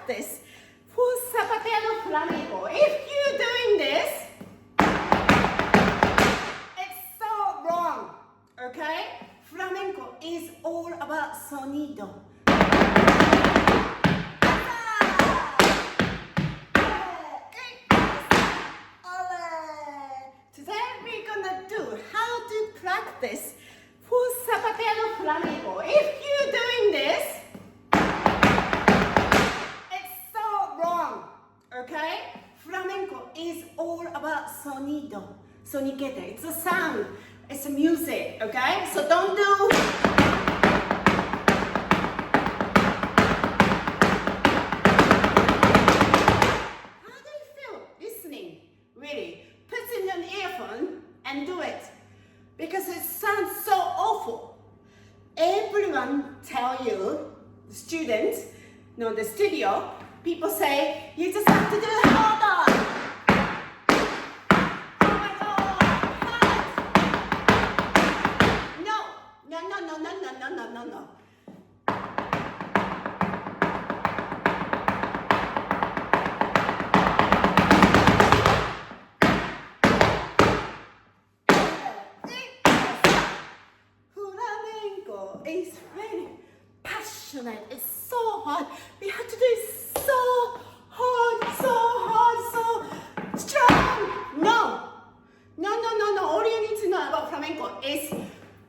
practice for Zapateado Flamenco. If you're doing this, it's so wrong, okay? Flamenco is all about sonido. Today we're gonna do how to practice for Zapateado Flamenco. If you're doing this, it's so wrong, okay? Flamenco is all about sonido, soniquete. It's a sound, it's a music, okay? So don't do. How do you feel listening? Really, put in an earphone and do it, because it sounds so awful. Everyone tell you, the students, no, the studio, people say, you just have to do it harder. Oh my God, hard. No. Flamenco is very passionate. It's so hard. We have to do it so hard, so strong. No. All you need to know about flamenco is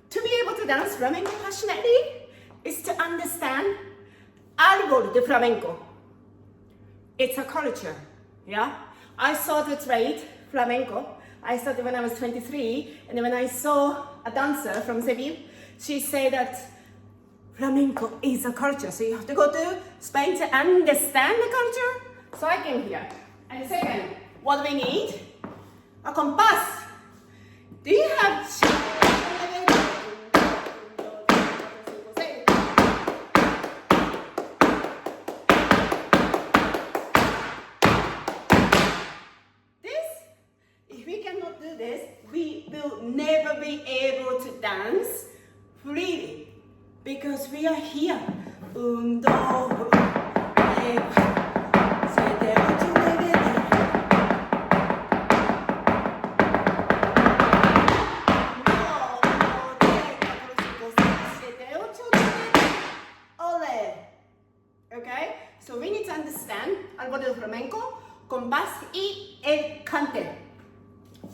to be able to dance flamenco passionately is to understand árbol de flamenco. It's a culture, yeah? I started trade flamenco. I started when I was 23, and when I saw a dancer from Seville, she said that flamenco is a culture, so you have to go to Spain to understand the culture. So I came here. And second, what do we need? A compás. Do you have... this, we will never be able to dance freely, because we are here. Un, dos, tres, siete, ocho, nueve, okay? So we need to understand algo del flamenco, compás y el cante.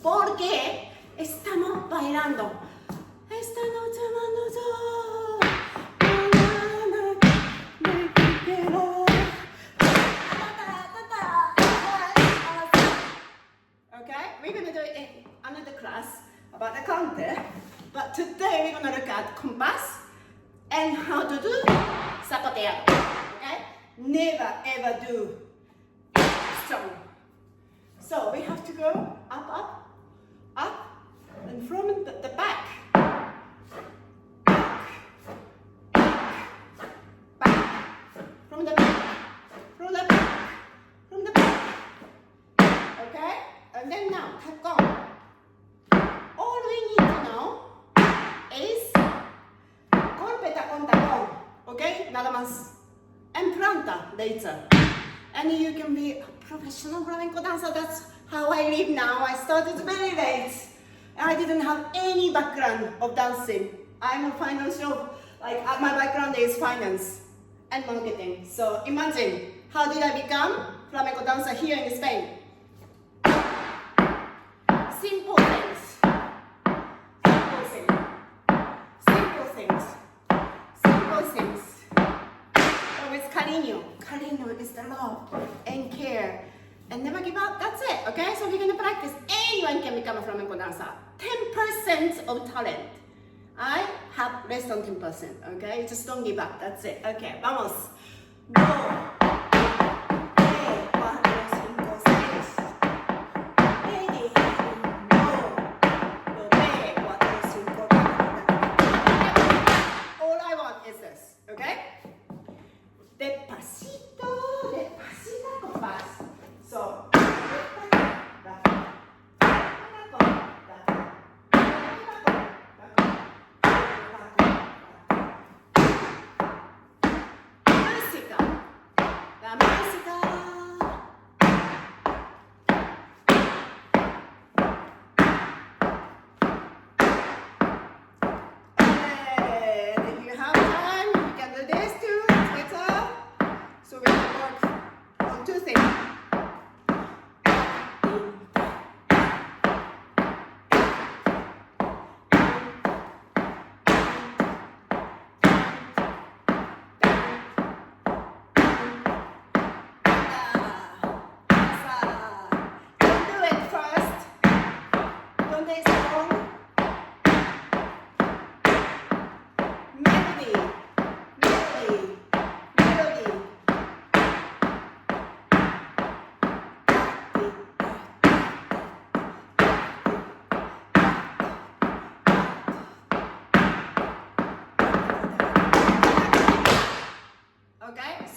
Porque estamos bailando. Esta noche mando yo. Okay, we're going to do it in another class about the cante. But today we're going to look at compás and how to do zapateado. Okay? Never ever do strong. So we have to go up, and from the back. From the back. Okay? And then now, tacón. All we need to know is golpe, tacón. Okay? Nada más. And planta later. And you can be a professional flamenco dancer. That's how I live now. I started very late. I didn't have any background of dancing. I'm a financial, my background is finance and marketing. So imagine, how did I become flamenco dancer here in Spain? Simple things. But with cariño. Cariño is the love and care. And never give up, that's it, okay? So we're gonna practice. Anyone can become a flamenco dancer. 10% of talent. I have less than 10%, okay? Just don't give up, that's it. Okay, vamos. Go. All I want is this, okay? Despacito, compás. So, música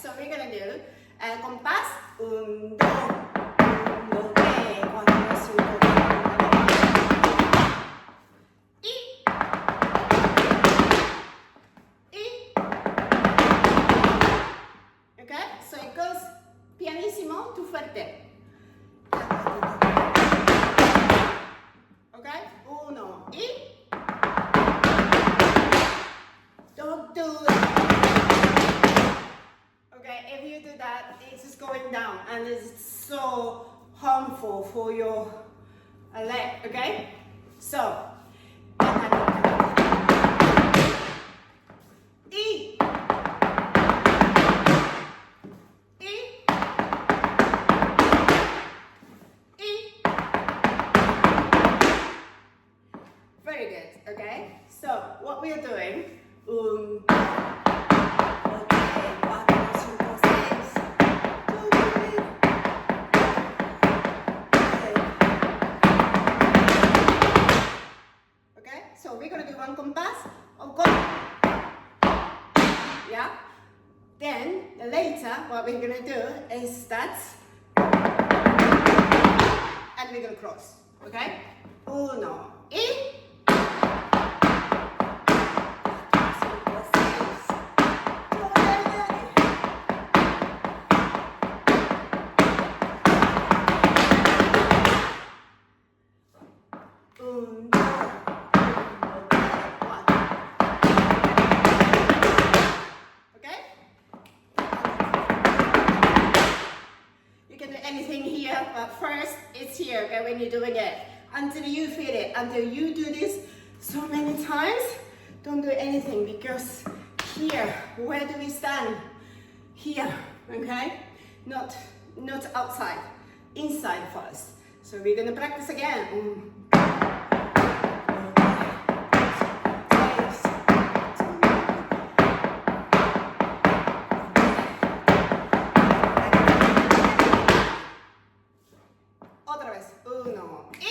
So we're gonna do compás, 1, 2, 1, 2, 3, 4, 5, 6. Okay, so it goes pianissimo to fuerte. Okay, 1, y don't do it. Okay, if you do that, it's just going down and it's so harmful for your leg. Okay, so very good. Okay, so what we are doing, okay, so we're gonna do one compass of go. Yeah, then later what we're gonna do is that, and we're gonna cross. Okay, 1, y anything here, but first it's here, okay, when you're doing it, until you feel it, until you do this so many times, don't do anything, because here, where do we stand? Here, okay, not outside, inside first. So we're gonna practice again. Otra vez, 1, y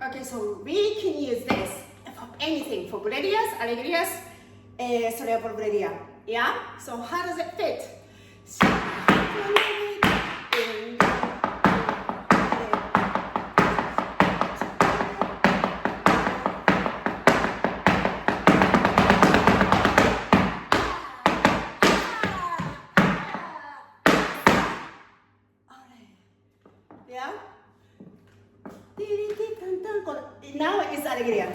okay, so we can use this for anything, for bulerías, alegrías, solo por bulería. Yeah? So how does it fit? Yeah? Now it's alegría.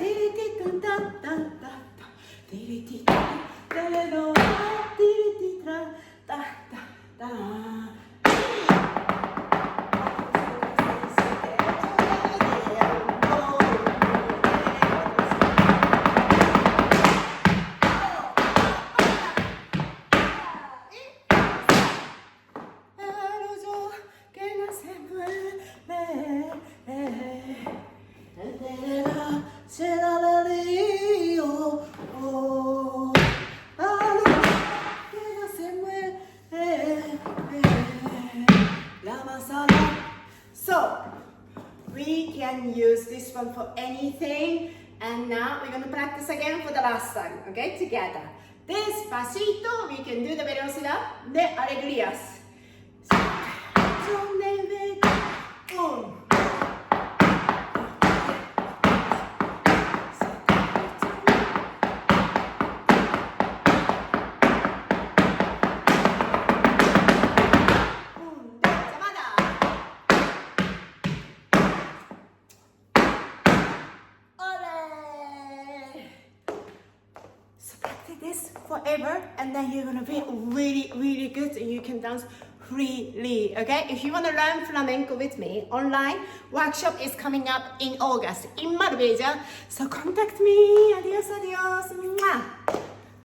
So we can use this one for anything, and now we're going to practice again for the last time, okay, together. Despacito, we can do the velocidad de alegrías. This forever, and then you're gonna be really good, and you can dance freely. Okay, if you want to learn flamenco with me, online workshop is coming up in August in Marbella, so contact me. Adios. Mwah.